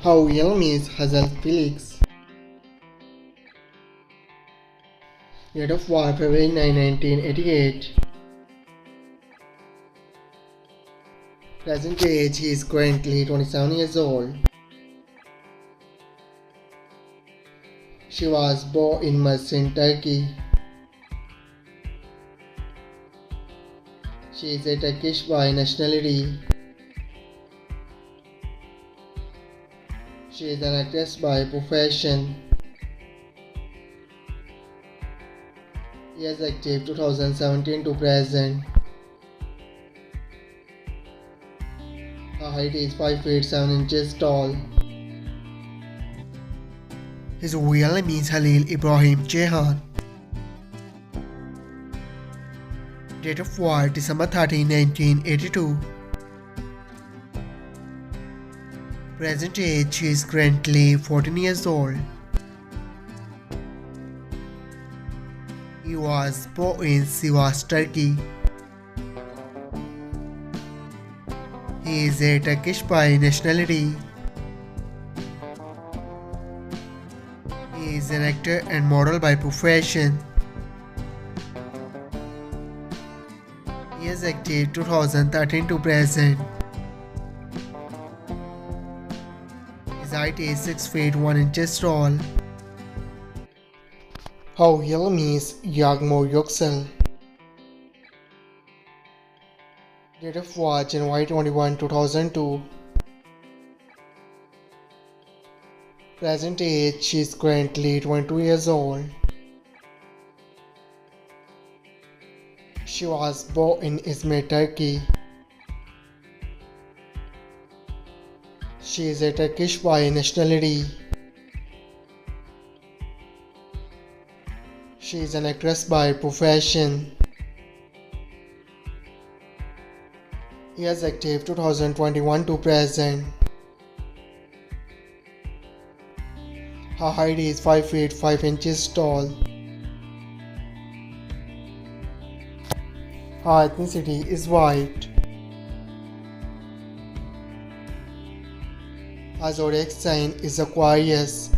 How young is Hazal Filiz? Date of birth February 9, 1988. Present age he is currently 27 years old. She was born in Mersin, Turkey. She is a Turkish by nationality. She is an actress by profession. Years active 2017 to present. Her height is 5 feet 7 inches tall. His real name is Halil Ibrahim Ceyhan. Date of birth December 13, 1982. Present age she is currently 14 years old. He was born in Sivas, Turkey. He is a Turkish by nationality. He is an actor and model by profession. He is active 2013 to present. His height is 6 feet 1 inches tall. How young is Yagmur Yuksel? Date of birth January 21, 2002. Present age she is currently 22 years old. She was born in Izmir, Turkey. She is a Turkish by nationality. She is an actress by profession. Years active 2021 to present. Her height is 5 feet 5 inches tall. Her ethnicity is white. Her zodiac sign is Aquarius.